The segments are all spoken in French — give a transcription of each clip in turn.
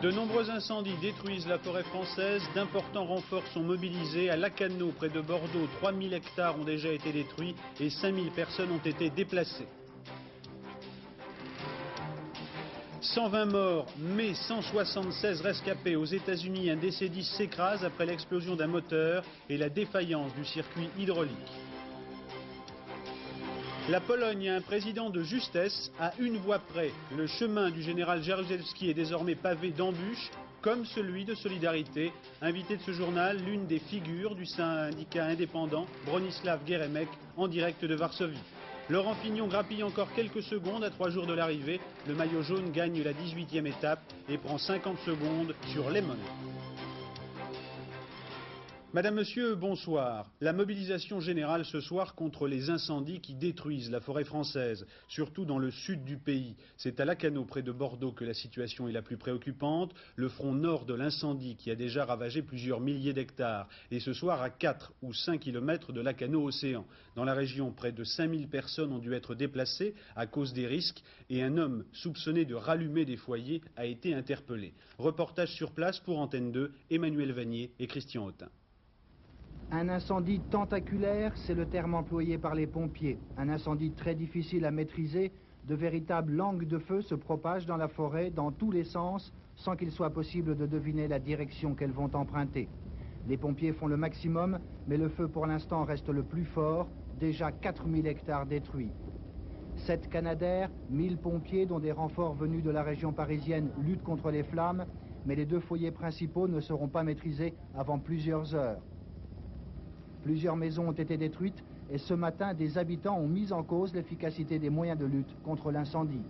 De nombreux incendies détruisent la forêt française, d'importants renforts sont mobilisés. À Lacanau, près de Bordeaux, 3000 hectares ont déjà été détruits et 5000 personnes ont été déplacées. 120 morts, mais 176 rescapés. Aux États-Unis, un DC-10 s'écrase après l'explosion d'un moteur et la défaillance du circuit hydraulique. La Pologne a un président de justesse à une voix près. Le chemin du général Jaruzelski est désormais pavé d'embûches, comme celui de Solidarité. Invité de ce journal, l'une des figures du syndicat indépendant, Bronisław Geremek, en direct de Varsovie. Laurent Fignon grappille encore quelques secondes à 3 jours de l'arrivée. Le maillot jaune gagne la 18e étape et prend 50 secondes sur Lemon. Madame, Monsieur, bonsoir. La mobilisation générale ce soir contre les incendies qui détruisent la forêt française, surtout dans le sud du pays. C'est à Lacanau, près de Bordeaux, que la situation est la plus préoccupante. Le front nord de l'incendie qui a déjà ravagé plusieurs milliers d'hectares. Et ce soir à 4 ou 5 kilomètres de Lacanau-Océan. Dans la région, près de 5000 personnes ont dû être déplacées à cause des risques et un homme soupçonné de rallumer des foyers a été interpellé. Reportage sur place pour Antenne 2, Emmanuel Vanier et Christian Autin. Un incendie tentaculaire, c'est le terme employé par les pompiers. Un incendie très difficile à maîtriser, de véritables langues de feu se propagent dans la forêt dans tous les sens, sans qu'il soit possible de deviner la direction qu'elles vont emprunter. Les pompiers font le maximum, mais le feu pour l'instant reste le plus fort, déjà 4000 hectares détruits. 7 Canadaires, 1000 pompiers dont des renforts venus de la région parisienne luttent contre les flammes, mais les 2 foyers principaux ne seront pas maîtrisés avant plusieurs heures. Plusieurs maisons ont été détruites et ce matin, des habitants ont mis en cause l'efficacité des moyens de lutte contre l'incendie.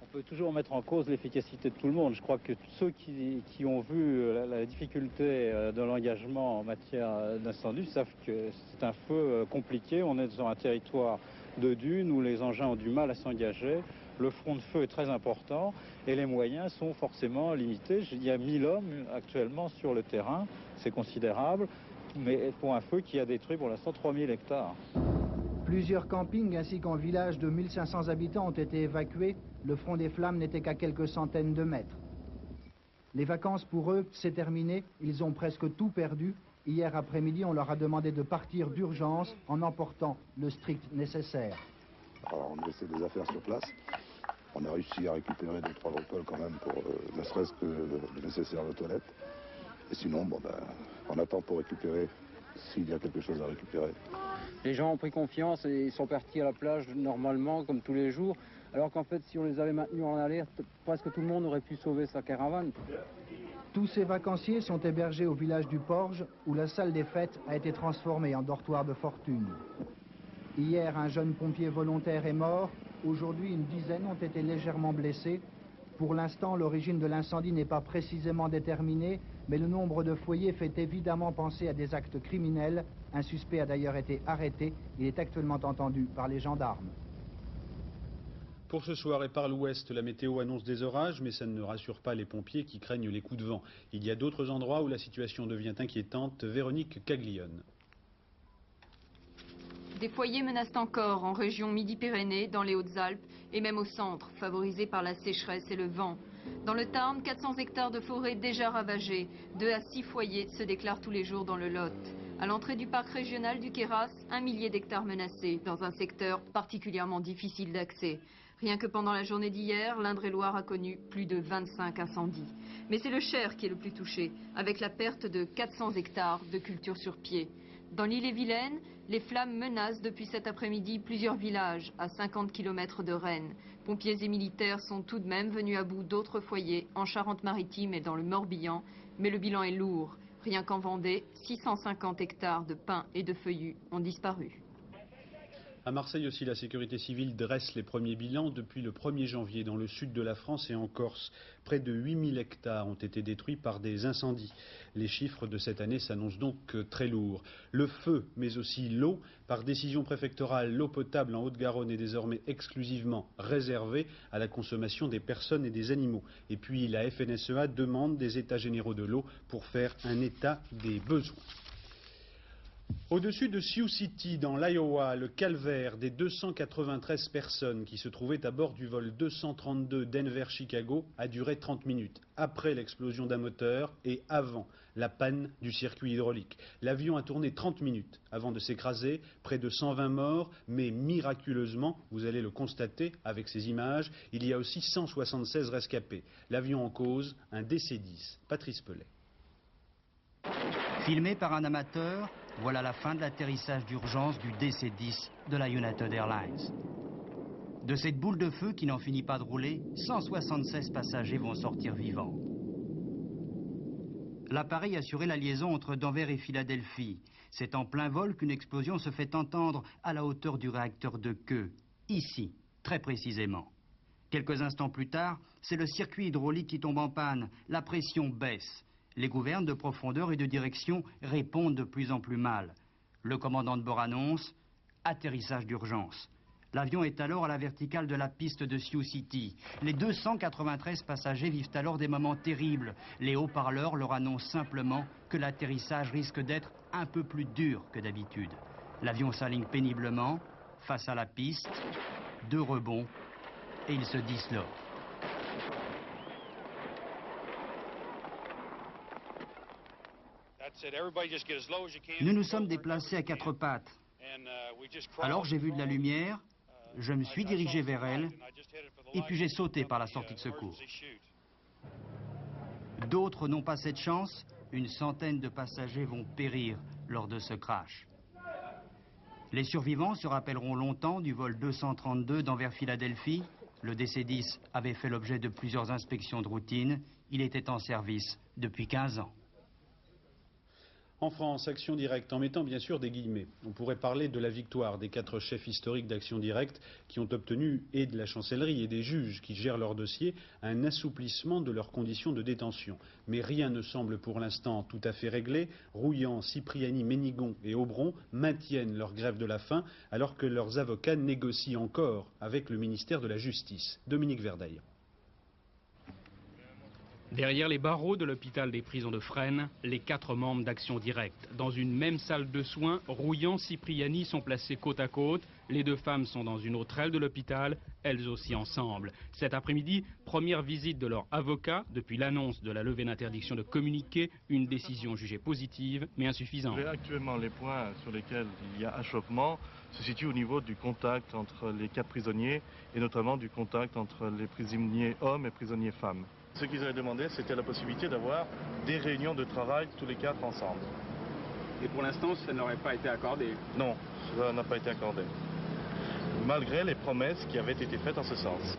On peut toujours mettre en cause l'efficacité de tout le monde. Je crois que ceux qui ont vu la difficulté de l'engagement en matière d'incendie savent que c'est un feu compliqué. On est dans un territoire de dunes où les engins ont du mal à s'engager. Le front de feu est très important et les moyens sont forcément limités. Il y a 1000 hommes actuellement sur le terrain, c'est considérable, mais pour un feu qui a détruit pour l'instant 3000 hectares. Plusieurs campings ainsi qu'un village de 1500 habitants ont été évacués. Le front des flammes n'était qu'à quelques centaines de mètres. Les vacances pour eux, c'est terminé. Ils ont presque tout perdu. Hier après-midi, on leur a demandé de partir d'urgence en emportant le strict nécessaire. Alors, on a laissé des affaires sur place. On a réussi à récupérer 2-3 bricoles quand même pour ne serait-ce que le nécessaire de toilette. Et sinon, on attend pour récupérer s'il y a quelque chose à récupérer. Les gens ont pris confiance et ils sont partis à la plage normalement, comme tous les jours. Alors qu'en fait, si on les avait maintenus en alerte, presque tout le monde aurait pu sauver sa caravane. Tous ces vacanciers sont hébergés au village du Porge, où la salle des fêtes a été transformée en dortoir de fortune. Hier, un jeune pompier volontaire est mort. Aujourd'hui, une dizaine ont été légèrement blessés. Pour l'instant, l'origine de l'incendie n'est pas précisément déterminée, mais le nombre de foyers fait évidemment penser à des actes criminels. Un suspect a d'ailleurs été arrêté. Il est actuellement entendu par les gendarmes. Pour ce soir et par l'ouest, la météo annonce des orages, mais ça ne rassure pas les pompiers qui craignent les coups de vent. Il y a d'autres endroits où la situation devient inquiétante. Véronique Caglione. Des foyers menacent encore en région Midi-Pyrénées, dans les Hautes-Alpes et même au centre, favorisés par la sécheresse et le vent. Dans le Tarn, 400 hectares de forêt déjà ravagés. 2 à 6 foyers se déclarent tous les jours dans le Lot. À l'entrée du parc régional du Queyras, 1 millier d'hectares menacés, dans un secteur particulièrement difficile d'accès. Rien que pendant la journée d'hier, l'Indre-et-Loire a connu plus de 25 incendies. Mais c'est le Cher qui est le plus touché, avec la perte de 400 hectares de culture sur pied. Dans l'Ille-et-Vilaine, les flammes menacent depuis cet après-midi plusieurs villages à 50 km de Rennes. Pompiers et militaires sont tout de même venus à bout d'autres foyers en Charente-Maritime et dans le Morbihan, mais le bilan est lourd. Rien qu'en Vendée, 650 hectares de pins et de feuillus ont disparu. À Marseille aussi, la sécurité civile dresse les premiers bilans depuis le 1er janvier dans le sud de la France et en Corse. Près de 8000 hectares ont été détruits par des incendies. Les chiffres de cette année s'annoncent donc très lourds. Le feu, mais aussi l'eau. Par décision préfectorale, l'eau potable en Haute-Garonne est désormais exclusivement réservée à la consommation des personnes et des animaux. Et puis la FNSEA demande des états généraux de l'eau pour faire un état des besoins. Au-dessus de Sioux City, dans l'Iowa, le calvaire des 293 personnes qui se trouvaient à bord du vol 232 Denver-Chicago a duré 30 minutes, après l'explosion d'un moteur et avant la panne du circuit hydraulique. L'avion a tourné 30 minutes avant de s'écraser, près de 120 morts, mais miraculeusement, vous allez le constater avec ces images, il y a aussi 176 rescapés. L'avion en cause, un DC-10. Patrice Pellet. Filmé par un amateur, voilà la fin de l'atterrissage d'urgence du DC-10 de la United Airlines. De cette boule de feu qui n'en finit pas de rouler, 176 passagers vont sortir vivants. L'appareil assurait la liaison entre Denver et Philadelphie. C'est en plein vol qu'une explosion se fait entendre à la hauteur du réacteur de queue, ici, très précisément. Quelques instants plus tard, c'est le circuit hydraulique qui tombe en panne, la pression baisse. Les gouvernes de profondeur et de direction répondent de plus en plus mal. Le commandant de bord annonce « atterrissage d'urgence ». L'avion est alors à la verticale de la piste de Sioux City. Les 293 passagers vivent alors des moments terribles. Les haut-parleurs leur annoncent simplement que l'atterrissage risque d'être un peu plus dur que d'habitude. L'avion s'aligne péniblement face à la piste, 2 rebonds et il se disloque. Nous nous sommes déplacés à 4 pattes. Alors j'ai vu de la lumière, je me suis dirigé vers elle et puis j'ai sauté par la sortie de secours. D'autres n'ont pas cette chance, une centaine de passagers vont périr lors de ce crash. Les survivants se rappelleront longtemps du vol 232 d'Anvers-Philadelphie. Le DC-10 avait fait l'objet de plusieurs inspections de routine. Il était en service depuis 15 ans. En France, Action Directe, en mettant bien sûr des guillemets. On pourrait parler de la victoire des 4 chefs historiques d'Action Directe qui ont obtenu, et de la chancellerie et des juges qui gèrent leur dossier, un assouplissement de leurs conditions de détention. Mais rien ne semble pour l'instant tout à fait réglé. Rouillant, Cipriani, Ménigon et Aubron maintiennent leur grève de la faim alors que leurs avocats négocient encore avec le ministère de la Justice. Dominique Verdeil. Derrière les barreaux de l'hôpital des prisons de Fresnes, les 4 membres d'Action Directe. Dans une même salle de soins, Rouillant, Cipriani sont placés côte à côte. Les 2 femmes sont dans une autre aile de l'hôpital, elles aussi ensemble. Cet après-midi, première visite de leur avocat depuis l'annonce de la levée d'interdiction de communiquer, une décision jugée positive mais insuffisante. Actuellement, les points sur lesquels il y a achoppement se situent au niveau du contact entre les 4 prisonniers et notamment du contact entre les prisonniers hommes et prisonniers femmes. Ce qu'ils avaient demandé, c'était la possibilité d'avoir des réunions de travail tous les 4 ensemble. Et pour l'instant, ça n'aurait pas été accordé? Non, ça n'a pas été accordé. Malgré les promesses qui avaient été faites en ce sens.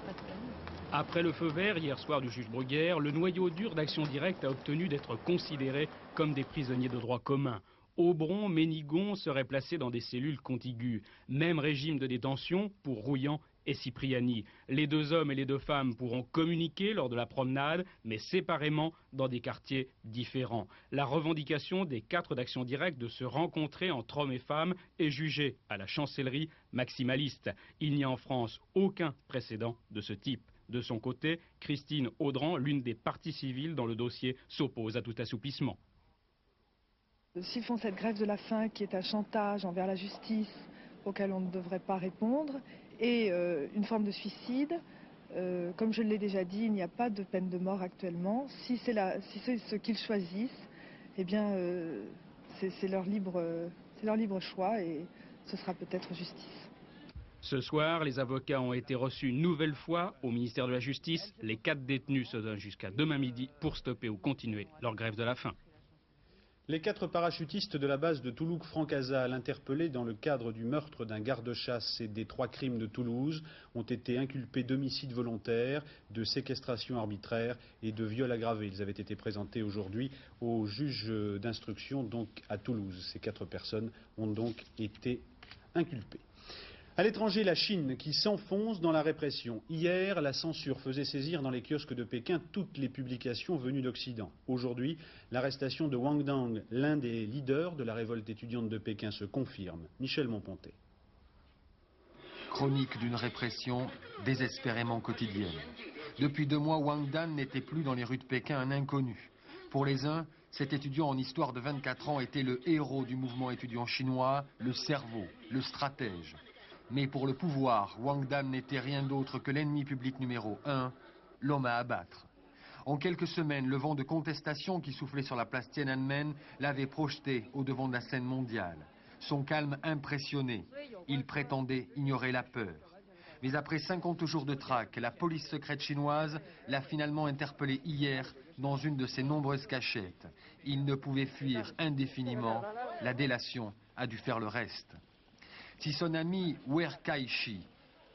Après le feu vert hier soir du juge Bruguière, le noyau dur d'Action Directe a obtenu d'être considéré comme des prisonniers de droit commun. Aubron, Ménigon seraient placés dans des cellules contiguës. Même régime de détention pour Rouillant et Cipriani. Les 2 hommes et les 2 femmes pourront communiquer lors de la promenade, mais séparément dans des quartiers différents. La revendication des 4 d'Action Directe de se rencontrer entre hommes et femmes est jugée à la chancellerie maximaliste. Il n'y a en France aucun précédent de ce type. De son côté, Christine Audran, l'une des parties civiles dans le dossier, s'oppose à tout assouplissement. S'ils font cette grève de la faim qui est un chantage envers la justice auquel on ne devrait pas répondre, et une forme de suicide, comme je l'ai déjà dit, il n'y a pas de peine de mort actuellement. Si c'est ce qu'ils choisissent, eh bien c'est leur libre choix et ce sera peut-être justice. Ce soir, les avocats ont été reçus une nouvelle fois au ministère de la Justice. Les 4 détenus se donnent jusqu'à demain midi pour stopper ou continuer leur grève de la faim. Les 4 parachutistes de la base de Toulouse-Francazal, interpellés dans le cadre du meurtre d'un garde-chasse et des 3 crimes de Toulouse, ont été inculpés d'homicide volontaire, de séquestration arbitraire et de viol aggravé. Ils avaient été présentés aujourd'hui au juge d'instruction donc à Toulouse. Ces 4 personnes ont donc été inculpées. À l'étranger, la Chine qui s'enfonce dans la répression. Hier, la censure faisait saisir dans les kiosques de Pékin toutes les publications venues d'Occident. Aujourd'hui, l'arrestation de Wang Dang, l'un des leaders de la révolte étudiante de Pékin, se confirme. Michel Monponté. Chronique d'une répression désespérément quotidienne. Depuis 2 mois, Wang Dan n'était plus dans les rues de Pékin un inconnu. Pour les uns, cet étudiant en histoire de 24 ans était le héros du mouvement étudiant chinois, le cerveau, le stratège. Mais pour le pouvoir, Wang Dan n'était rien d'autre que l'ennemi public numéro 1, l'homme à abattre. En quelques semaines, le vent de contestation qui soufflait sur la place Tiananmen l'avait projeté au devant de la scène mondiale. Son calme impressionnait. Il prétendait ignorer la peur. Mais après 50 jours de traque, la police secrète chinoise l'a finalement interpellé hier dans une de ses nombreuses cachettes. Il ne pouvait fuir indéfiniment. La délation a dû faire le reste. Si son ami Wer Kai-shi,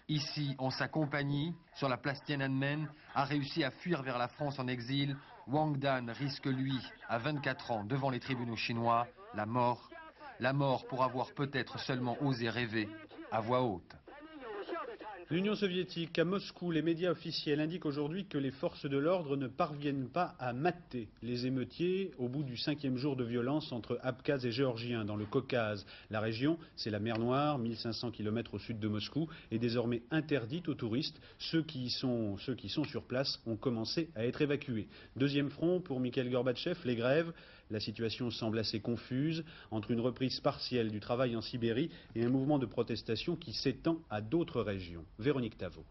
ici en sa compagnie, sur la place Tiananmen, a réussi à fuir vers la France en exil, Wang Dan risque lui, à 24 ans, devant les tribunaux chinois, la mort pour avoir peut-être seulement osé rêver à voix haute. L'Union soviétique, à Moscou, les médias officiels indiquent aujourd'hui que les forces de l'ordre ne parviennent pas à mater les émeutiers au bout du 5e jour de violence entre Abkhazes et Géorgiens dans le Caucase. La région, c'est la mer Noire, 1500 km au sud de Moscou, est désormais interdite aux touristes. Ceux qui sont sur place ont commencé à être évacués. Deuxième front pour Mikhail Gorbatchev, les grèves. La situation semble assez confuse entre une reprise partielle du travail en Sibérie et un mouvement de protestation qui s'étend à d'autres régions. Véronique Tavo.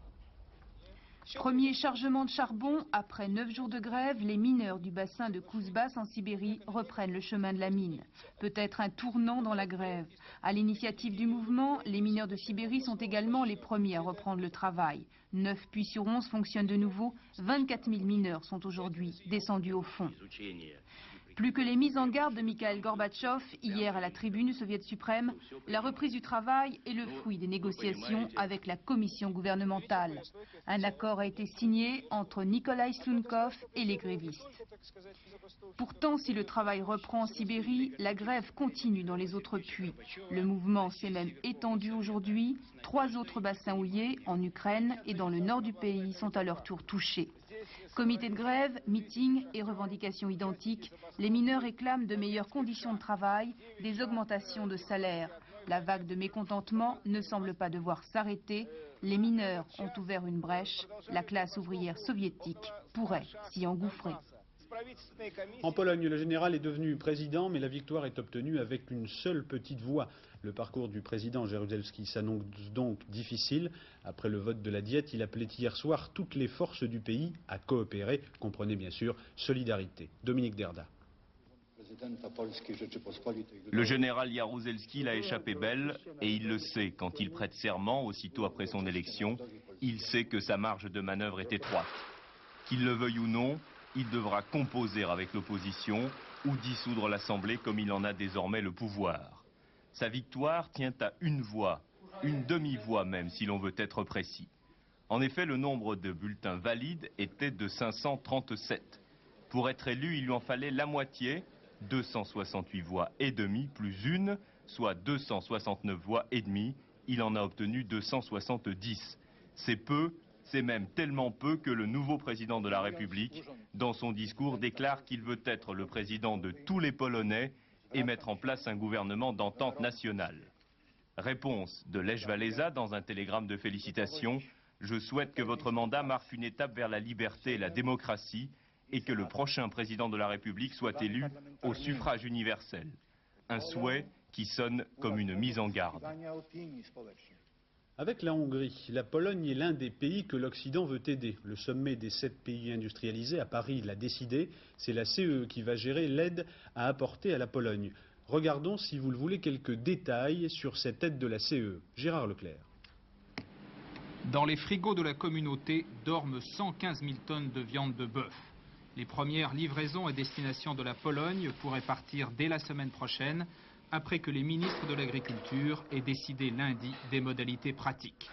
Premier chargement de charbon, après 9 jours de grève, les mineurs du bassin de Kouzbas en Sibérie reprennent le chemin de la mine. Peut-être un tournant dans la grève. À l'initiative du mouvement, les mineurs de Sibérie sont également les premiers à reprendre le travail. 9 puits sur 11 fonctionnent de nouveau. 24 000 mineurs sont aujourd'hui descendus au fond. Plus que les mises en garde de Mikhail Gorbatchev, hier à la tribune du Soviet suprême, la reprise du travail est le fruit des négociations avec la commission gouvernementale. Un accord a été signé entre Nikolai Slunkov et les grévistes. Pourtant, si le travail reprend en Sibérie, la grève continue dans les autres puits. Le mouvement s'est même étendu aujourd'hui. 3 autres bassins houillers, en Ukraine et dans le nord du pays, sont à leur tour touchés. Comité de grève, meetings et revendications identiques, les mineurs réclament de meilleures conditions de travail, des augmentations de salaire. La vague de mécontentement ne semble pas devoir s'arrêter. Les mineurs ont ouvert une brèche. La classe ouvrière soviétique pourrait s'y engouffrer. En Pologne, le général est devenu président, mais la victoire est obtenue avec une seule petite voix. Le parcours du président Jaruzelski s'annonce donc difficile. Après le vote de la Diète, il appelait hier soir toutes les forces du pays à coopérer. Comprenez bien sûr solidarité. Dominique Derda. Le général Jaruzelski l'a échappé belle et il le sait. Quand il prête serment, aussitôt après son élection, il sait que sa marge de manœuvre est étroite. Qu'il le veuille ou non, il devra composer avec l'opposition ou dissoudre l'Assemblée comme il en a désormais le pouvoir. Sa victoire tient à une voix, une demi-voix même si l'on veut être précis. En effet, le nombre de bulletins valides était de 537. Pour être élu, il lui en fallait la moitié, 268 voix et demie plus une, soit 269 voix et demie. Il en a obtenu 270. C'est peu. C'est même tellement peu que le nouveau président de la République, dans son discours, déclare qu'il veut être le président de tous les Polonais et mettre en place un gouvernement d'entente nationale. Réponse de Lech Walesa dans un télégramme de félicitations. Je souhaite que votre mandat marque une étape vers la liberté et la démocratie et que le prochain président de la République soit élu au suffrage universel. Un souhait qui sonne comme une mise en garde. Avec la Hongrie, la Pologne est l'un des pays que l'Occident veut aider. Le sommet des 7 pays industrialisés à Paris l'a décidé. C'est la CEE qui va gérer l'aide à apporter à la Pologne. Regardons, si vous le voulez, quelques détails sur cette aide de la CEE. Gérard Leclerc. Dans les frigos de la communauté dorment 115 000 tonnes de viande de bœuf. Les premières livraisons à destination de la Pologne pourraient partir dès la semaine prochaine, après que les ministres de l'Agriculture aient décidé lundi des modalités pratiques.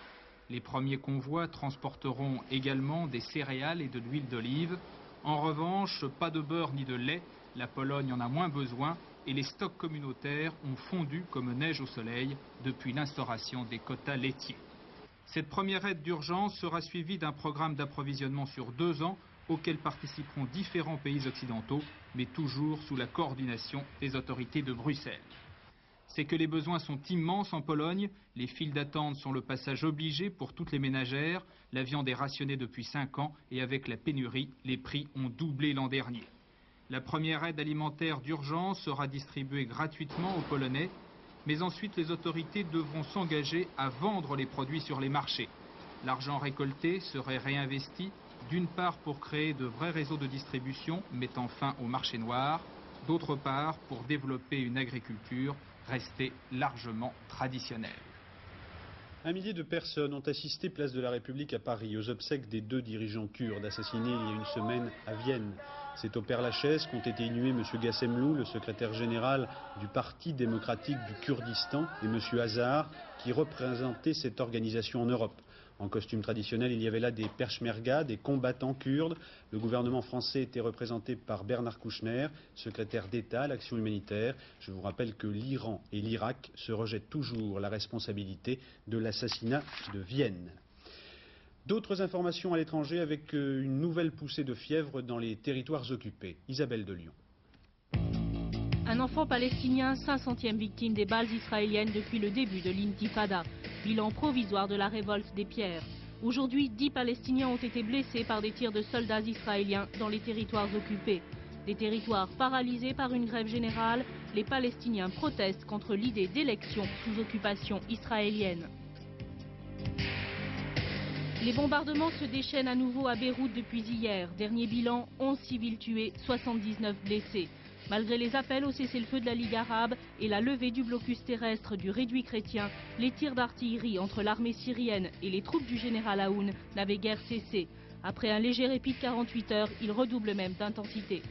Les premiers convois transporteront également des céréales et de l'huile d'olive. En revanche, pas de beurre ni de lait, la Pologne en a moins besoin et les stocks communautaires ont fondu comme neige au soleil depuis l'instauration des quotas laitiers. Cette première aide d'urgence sera suivie d'un programme d'approvisionnement sur 2 ans auquel participeront différents pays occidentaux, mais toujours sous la coordination des autorités de Bruxelles. C'est que les besoins sont immenses en Pologne, les files d'attente sont le passage obligé pour toutes les ménagères, la viande est rationnée depuis 5 ans et avec la pénurie, les prix ont doublé l'an dernier. La première aide alimentaire d'urgence sera distribuée gratuitement aux Polonais, mais ensuite les autorités devront s'engager à vendre les produits sur les marchés. L'argent récolté serait réinvesti, d'une part pour créer de vrais réseaux de distribution mettant fin au marché noir, d'autre part pour développer une agriculture restée largement traditionnelle. Un millier de personnes ont assisté place de la République à Paris aux obsèques des 2 dirigeants kurdes assassinés il y a une semaine à Vienne. C'est au Père-Lachaise qu'ont été inhumés M. Gassemlou, le secrétaire général du Parti démocratique du Kurdistan, et M. Hazar, qui représentait cette organisation en Europe. En costume traditionnel, il y avait là des Peshmerga, des combattants kurdes. Le gouvernement français était représenté par Bernard Kouchner, secrétaire d'État à l'action humanitaire. Je vous rappelle que l'Iran et l'Irak se rejettent toujours la responsabilité de l'assassinat de Vienne. D'autres informations à l'étranger avec une nouvelle poussée de fièvre dans les territoires occupés. Isabelle de Lyon. Un enfant palestinien, 500e victime des balles israéliennes depuis le début de l'intifada. Bilan provisoire de la révolte des pierres. Aujourd'hui, 10 Palestiniens ont été blessés par des tirs de soldats israéliens dans les territoires occupés. Des territoires paralysés par une grève générale, les Palestiniens protestent contre l'idée d'élection sous occupation israélienne. Les bombardements se déchaînent à nouveau à Beyrouth depuis hier. Dernier bilan, 11 civils tués, 79 blessés. Malgré les appels au cessez-le-feu de la Ligue arabe et la levée du blocus terrestre du réduit chrétien, les tirs d'artillerie entre l'armée syrienne et les troupes du général Aoun n'avaient guère cessé. Après un léger répit de 48 heures, ils redoublent même d'intensité.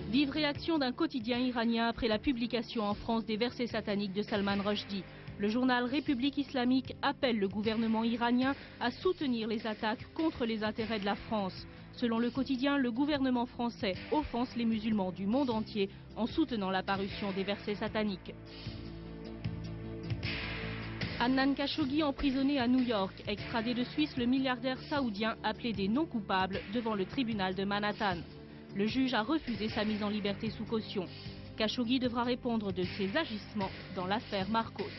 Vive réaction d'un quotidien iranien après la publication en France des versets sataniques de Salman Rushdie. Le journal République islamique appelle le gouvernement iranien à soutenir les attaques contre les intérêts de la France. Selon le quotidien, le gouvernement français offense les musulmans du monde entier en soutenant la parution des versets sataniques. Adnan Khashoggi emprisonné à New York, extradé de Suisse, le milliardaire saoudien a plaidé non coupable devant le tribunal de Manhattan. Le juge a refusé sa mise en liberté sous caution. Khashoggi devra répondre de ses agissements dans l'affaire Marcos.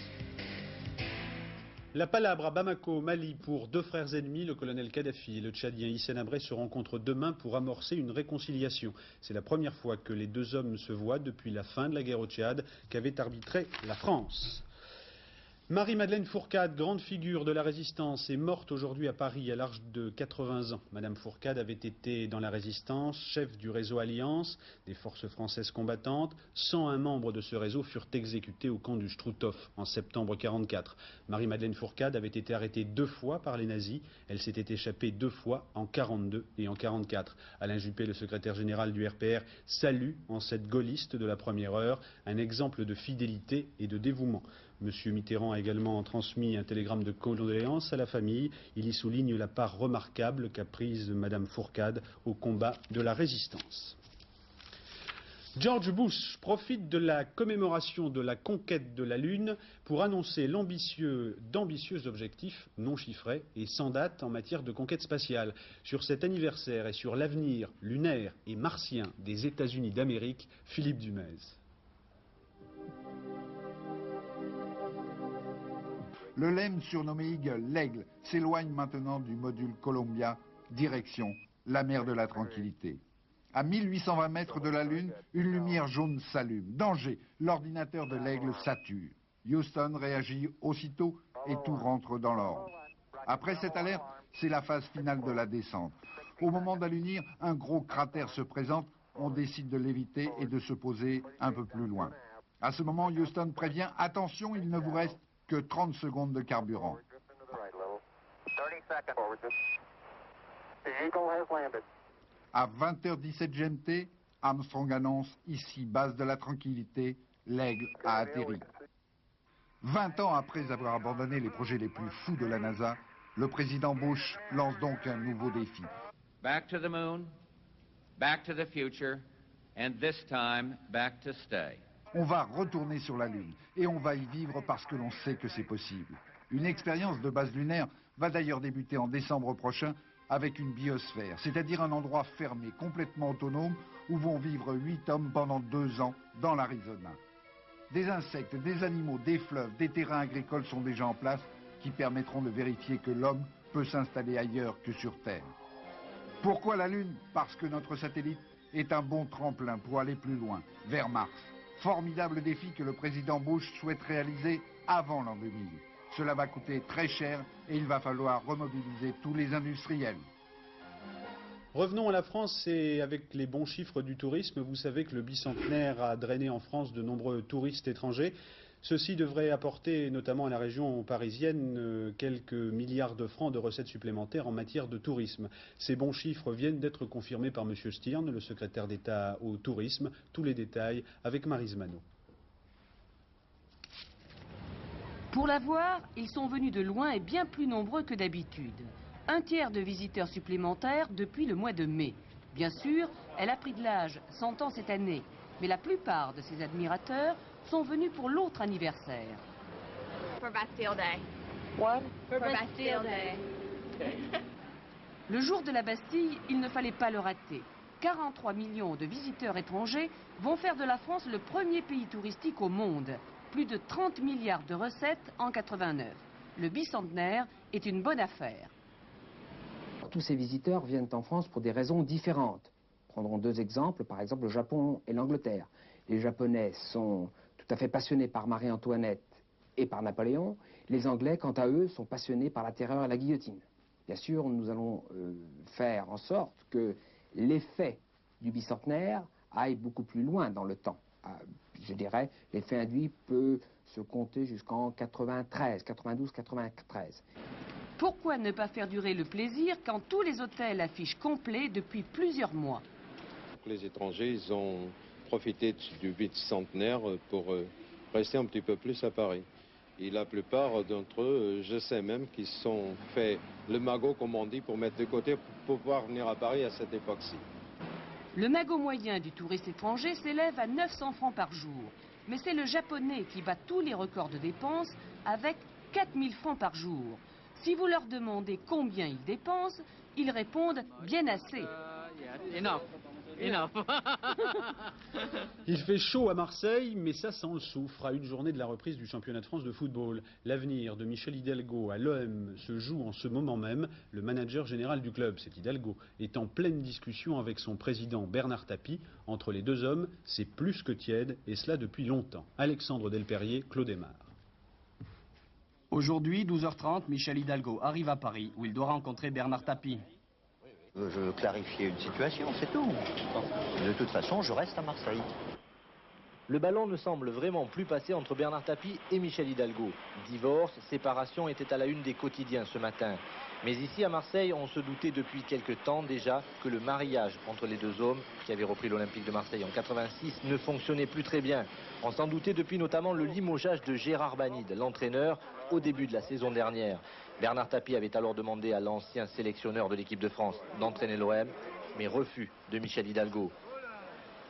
La palabre à Bamako, Mali, pour 2 frères ennemis, le colonel Kadhafi et le Tchadien Hissène Habré se rencontrent demain pour amorcer une réconciliation. C'est la première fois que les 2 hommes se voient depuis la fin de la guerre au Tchad qu'avait arbitré la France. Marie-Madeleine Fourcade, grande figure de la résistance, est morte aujourd'hui à Paris à l'âge de 80 ans. Madame Fourcade avait été dans la résistance, chef du réseau Alliance, des forces françaises combattantes. 101 membres de ce réseau furent exécutés au camp du Struthof en septembre 1944. Marie-Madeleine Fourcade avait été arrêtée 2 fois par les nazis. Elle s'était échappée 2 fois en 1942 et en 1944. Alain Juppé, le secrétaire général du RPR, salue en cette gaulliste de la première heure un exemple de fidélité et de dévouement. Monsieur Mitterrand a également transmis un télégramme de condoléances à la famille. Il y souligne la part remarquable qu'a prise Madame Fourcade au combat de la résistance. George Bush profite de la commémoration de la conquête de la Lune pour annoncer d'ambitieux objectifs non chiffrés et sans date en matière de conquête spatiale. Sur cet anniversaire et sur l'avenir lunaire et martien des États-Unis d'Amérique, Philippe Dumez. Le LEM, surnommé Eagle, l'aigle, s'éloigne maintenant du module Columbia, direction la mer de la Tranquillité. À 1820 mètres de la Lune, une lumière jaune s'allume. Danger, l'ordinateur de l'aigle sature. Houston réagit aussitôt et tout rentre dans l'ordre. Après cette alerte, c'est la phase finale de la descente. Au moment d'allunir, un gros cratère se présente. On décide de l'éviter et de se poser un peu plus loin. À ce moment, Houston prévient, attention, il ne vous reste que 30 secondes de carburant. À 20h17 GMT, Armstrong annonce, ici, base de la Tranquillité, l'aigle a atterri. 20 ans après avoir abandonné les projets les plus fous de la NASA, le président Bush lance donc un nouveau défi. Back to the moon, back to the future, and this time back to stay. On va retourner sur la Lune et on va y vivre parce que l'on sait que c'est possible. Une expérience de base lunaire va d'ailleurs débuter en décembre prochain avec une biosphère, c'est-à-dire un endroit fermé, complètement autonome, où vont vivre 8 hommes pendant 2 ans dans l'Arizona. Des insectes, des animaux, des fleuves, des terrains agricoles sont déjà en place qui permettront de vérifier que l'homme peut s'installer ailleurs que sur Terre. Pourquoi la Lune? Parce que notre satellite est un bon tremplin pour aller plus loin, vers Mars. Formidable défi que le président Bush souhaite réaliser avant l'an 2000. Cela va coûter très cher et il va falloir remobiliser tous les industriels. Revenons à la France et avec les bons chiffres du tourisme, vous savez que le bicentenaire a drainé en France de nombreux touristes étrangers. Ceci devrait apporter, notamment à la région parisienne, quelques milliards de francs de recettes supplémentaires en matière de tourisme. Ces bons chiffres viennent d'être confirmés par M. Stirn, le secrétaire d'État au tourisme. Tous les détails avec Maryse Manot. Pour la voir, ils sont venus de loin et bien plus nombreux que d'habitude. Un tiers de visiteurs supplémentaires depuis le mois de mai. Bien sûr, elle a pris de l'âge, 100 ans cette année. Mais la plupart de ses admirateurs sont venus pour l'autre anniversaire. For Bastille Day. What? For Bastille Day. Le jour de la Bastille, il ne fallait pas le rater. 43 millions de visiteurs étrangers vont faire de la France le premier pays touristique au monde. Plus de 30 milliards de recettes en 89. Le bicentenaire est une bonne affaire. Tous ces visiteurs viennent en France pour des raisons différentes. Prendrons deux exemples, par exemple le Japon et l'Angleterre. Les Japonais sont tout à fait passionnés par Marie-Antoinette et par Napoléon. Les Anglais, quant à eux, sont passionnés par la terreur et la guillotine. Bien sûr, nous allons faire en sorte que l'effet du bicentenaire aille beaucoup plus loin dans le temps. Je dirais, l'effet induit peut se compter jusqu'en 93, 92, 93. Pourquoi ne pas faire durer le plaisir quand tous les hôtels affichent complets depuis plusieurs mois? Les étrangers, ils ont profité du bicentenaire pour rester un petit peu plus à Paris. Et la plupart d'entre eux, je sais même qu'ils se sont fait le magot, comme on dit, pour mettre de côté pour pouvoir venir à Paris à cette époque-ci. Le magot moyen du touriste étranger s'élève à 900 francs par jour. Mais c'est le japonais qui bat tous les records de dépenses avec 4000 francs par jour. Si vous leur demandez combien ils dépensent, ils répondent bien assez. Il fait chaud à Marseille, mais ça sent le soufre à une journée de la reprise du championnat de France de football. L'avenir de Michel Hidalgo à l'OM se joue en ce moment même. Le manager général du club, c'est Hidalgo, est en pleine discussion avec son président Bernard Tapie. Entre les deux hommes, c'est plus que tiède, et cela depuis longtemps. Alexandre Delperrier, Claude Aymar. Aujourd'hui, 12h30, Michel Hidalgo arrive à Paris, où il doit rencontrer Bernard Tapie. Je veux clarifier une situation, c'est tout. De toute façon, je reste à Marseille. Le ballon ne semble vraiment plus passer entre Bernard Tapie et Michel Hidalgo. Divorce, séparation étaient à la une des quotidiens ce matin. Mais ici à Marseille, on se doutait depuis quelque temps déjà que le mariage entre les deux hommes, qui avaient repris l'Olympique de Marseille en 86, ne fonctionnait plus très bien. On s'en doutait depuis notamment le limogeage de Gérard Banide, l'entraîneur, au début de la saison dernière. Bernard Tapie avait alors demandé à l'ancien sélectionneur de l'équipe de France d'entraîner l'OM, mais refus de Michel Hidalgo.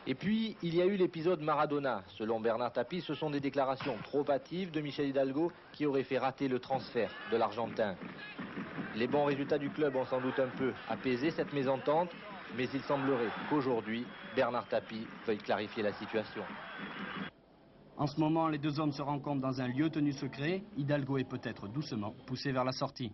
Et puis, il y a eu l'épisode Maradona. Selon Bernard Tapie, ce sont des déclarations trop hâtives de Michel Hidalgo qui auraient fait rater le transfert de l'Argentin. Les bons résultats du club ont sans doute un peu apaisé cette mésentente, mais il semblerait qu'aujourd'hui, Bernard Tapie veuille clarifier la situation. En ce moment, les deux hommes se rencontrent dans un lieu tenu secret. Hidalgo est peut-être doucement poussé vers la sortie.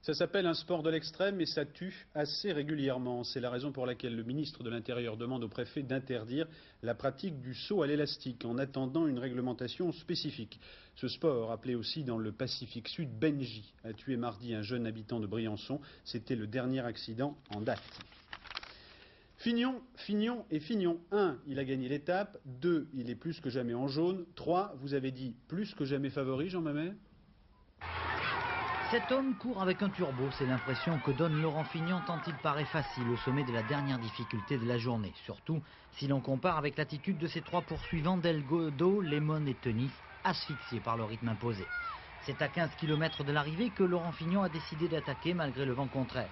Ça s'appelle un sport de l'extrême et ça tue assez régulièrement. C'est la raison pour laquelle le ministre de l'Intérieur demande au préfet d'interdire la pratique du saut à l'élastique en attendant une réglementation spécifique. Ce sport, appelé aussi dans le Pacifique Sud Benji, a tué mardi un jeune habitant de Briançon. C'était le dernier accident en date. Fignon. 1, il a gagné l'étape. 2, il est plus que jamais en jaune. 3, vous avez dit plus que jamais favori, Jean Mamet? Cet homme court avec un turbo, c'est l'impression que donne Laurent Fignon tant il paraît facile au sommet de la dernière difficulté de la journée. Surtout si l'on compare avec l'attitude de ses trois poursuivants Delgado, Lemon et Tenis, asphyxiés par le rythme imposé. C'est à 15 km de l'arrivée que Laurent Fignon a décidé d'attaquer malgré le vent contraire.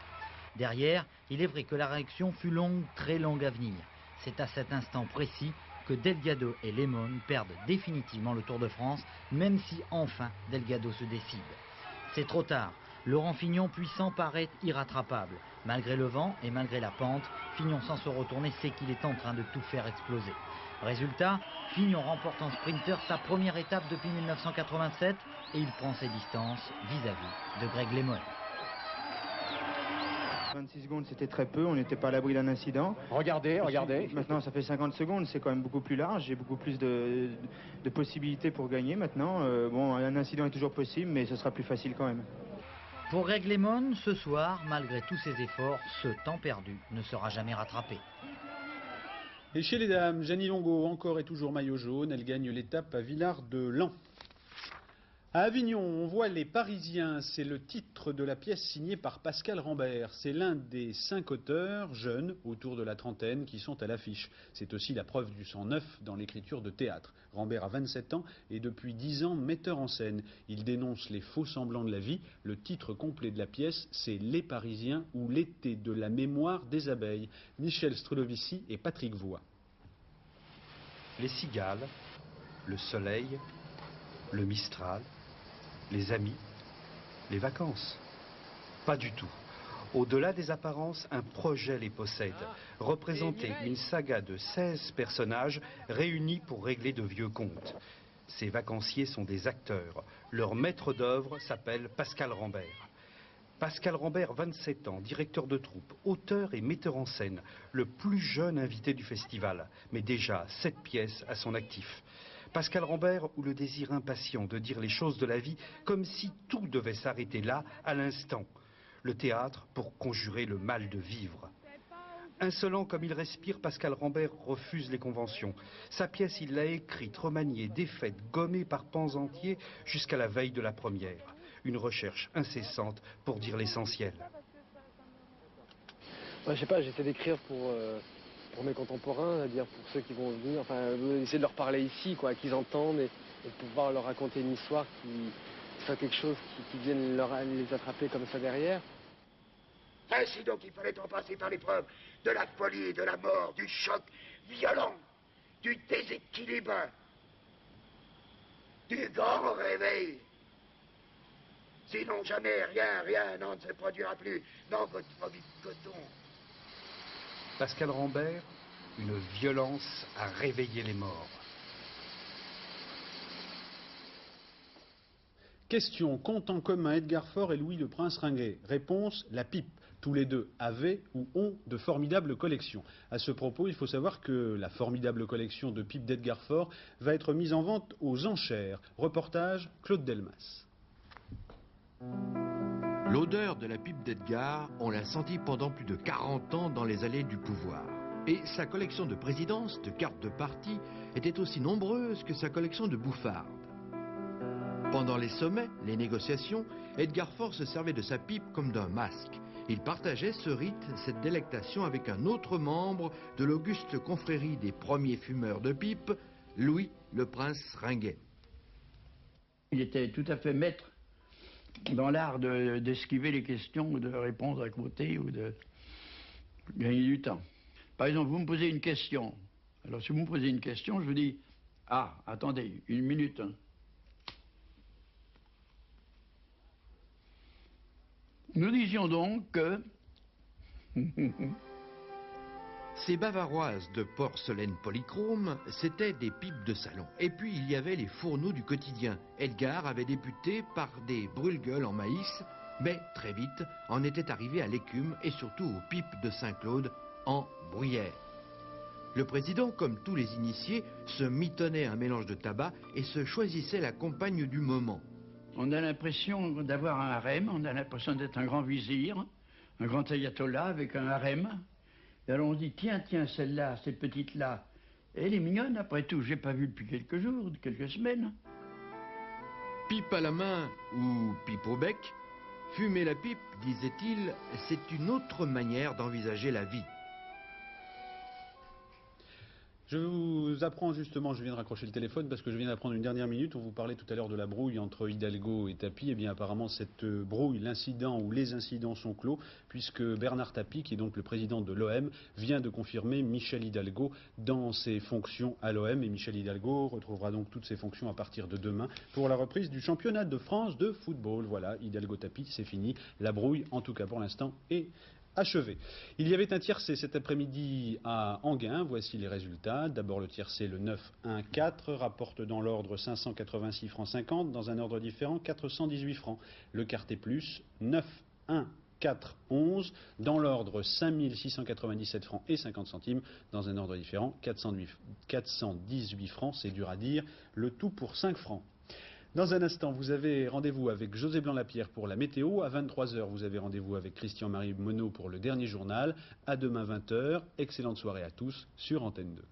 Derrière, il est vrai que la réaction fut longue, très longue à venir. C'est à cet instant précis que Delgado et Lemon perdent définitivement le Tour de France, même si enfin Delgado se décide. C'est trop tard. Laurent Fignon, puissant, paraît irrattrapable. Malgré le vent et malgré la pente, Fignon, sans se retourner, sait qu'il est en train de tout faire exploser. Résultat, Fignon remporte en sprinter sa première étape depuis 1987 et il prend ses distances vis-à-vis de Greg Lemon. 26 secondes, c'était très peu, on n'était pas à l'abri d'un incident. Regardez. Maintenant, ça fait 50 secondes, c'est quand même beaucoup plus large, j'ai beaucoup plus de possibilités pour gagner maintenant. Bon, un incident est toujours possible, mais ce sera plus facile quand même. Pour Greg LeMond, ce soir, malgré tous ses efforts, ce temps perdu ne sera jamais rattrapé. Et chez les dames, Jeannie Longo, encore et toujours maillot jaune, elle gagne l'étape à Villard-de-Lans. À Avignon, on voit les Parisiens, c'est le titre de la pièce signée par Pascal Rambert. C'est l'un des 5 auteurs jeunes, autour de la trentaine, qui sont à l'affiche. C'est aussi la preuve du sang neuf dans l'écriture de théâtre. Rambert a 27 ans et depuis 10 ans metteur en scène. Il dénonce les faux semblants de la vie. Le titre complet de la pièce, c'est Les Parisiens ou l'été de la mémoire des abeilles. Michel Strulovici et Patrick Voix. Les cigales, le soleil, le Mistral, les amis, les vacances. Pas du tout. Au-delà des apparences, un projet les possède. Représenter une saga de 16 personnages réunis pour régler de vieux comptes. Ces vacanciers sont des acteurs. Leur maître d'œuvre s'appelle Pascal Rambert. Pascal Rambert, 27 ans, directeur de troupe, auteur et metteur en scène, le plus jeune invité du festival, mais déjà 7 pièces à son actif. Pascal Rambert, ou le désir impatient de dire les choses de la vie comme si tout devait s'arrêter là, à l'instant. Le théâtre pour conjurer le mal de vivre. Insolent comme il respire, Pascal Rambert refuse les conventions. Sa pièce, il l'a écrite, remaniée, défaite, gommée par pans entiers jusqu'à la veille de la première. Une recherche incessante pour dire l'essentiel. Je sais pas, j'essaie d'écrire pour mes contemporains, c'est-à-dire pour ceux qui vont venir, enfin, essayer de leur parler ici, quoi, qu'ils entendent et pouvoir leur raconter une histoire qui soit quelque chose qui vienne les attraper comme ça derrière. Ainsi donc, il fallait en passer par l'épreuve de la folie et de la mort, du choc violent, du déséquilibre, du grand réveil. Sinon, jamais rien ne se produira plus dans votre vie de coton. Pascal Rambert, une violence à réveiller les morts. Question, qu'ont en commun Edgar Faure et Louis le Prince Ringuet? Réponse, la pipe. Tous les deux avaient ou ont de formidables collections. À ce propos, il faut savoir que la formidable collection de pipes d'Edgar Faure va être mise en vente aux enchères. Reportage, Claude Delmas. L'odeur de la pipe d'Edgar, on l'a sentie pendant plus de 40 ans dans les allées du pouvoir. Et sa collection de présidence, de cartes de parti, était aussi nombreuse que sa collection de bouffardes. Pendant les sommets, les négociations, Edgar Faure se servait de sa pipe comme d'un masque. Il partageait ce rite, cette délectation avec un autre membre de l'auguste confrérie des premiers fumeurs de pipe, Louis le Prince Ringuet. Il était tout à fait maître dans l'art d'esquiver les questions ou de répondre à côté ou de gagner du temps. Par exemple, vous me posez une question. Alors si vous me posez une question, je vous dis « Ah, attendez, une minute. » Nous disions donc que... Ces bavaroises de porcelaine polychrome, c'étaient des pipes de salon. Et puis il y avait les fourneaux du quotidien. Edgar avait débuté par des brûle-gueules en maïs, mais très vite en était arrivé à l'écume et surtout aux pipes de Saint-Claude en bruyère. Le président, comme tous les initiés, se mitonnait un mélange de tabac et se choisissait la compagne du moment. On a l'impression d'avoir un harem, on a l'impression d'être un grand vizir, un grand ayatollah avec un harem. Et alors on dit, tiens, celle-là, cette petite-là, elle est mignonne après tout, j'ai pas vu depuis quelques jours, quelques semaines. Pipe à la main ou pipe au bec, fumer la pipe, disait-il, c'est une autre manière d'envisager la vie. Je vous apprends justement, je viens de raccrocher le téléphone parce que je viens d'apprendre une dernière minute. On vous parlait tout à l'heure de la brouille entre Hidalgo et Tapie. Eh bien apparemment cette brouille, l'incident ou les incidents sont clos puisque Bernard Tapie, qui est donc le président de l'OM, vient de confirmer Michel Hidalgo dans ses fonctions à l'OM. Et Michel Hidalgo retrouvera donc toutes ses fonctions à partir de demain pour la reprise du championnat de France de football. Voilà, Hidalgo-Tapie, c'est fini. La brouille, en tout cas pour l'instant, est achevé. Il y avait un tiercé cet après-midi à Enghien. Voici les résultats. D'abord le tiercé, le 9-1-4, rapporte dans l'ordre 586 francs 50, dans un ordre différent 418 francs. Le quarté plus, 9-1 4 11. Dans l'ordre, 5 697 francs et 50 centimes. Dans un ordre différent, 418 francs, c'est dur à dire, le tout pour 5 francs. Dans un instant, vous avez rendez-vous avec José Blanc-Lapierre pour la météo. À 23 h, vous avez rendez-vous avec Christian-Marie Monod pour le dernier journal. À demain 20 h. Excellente soirée à tous sur Antenne 2.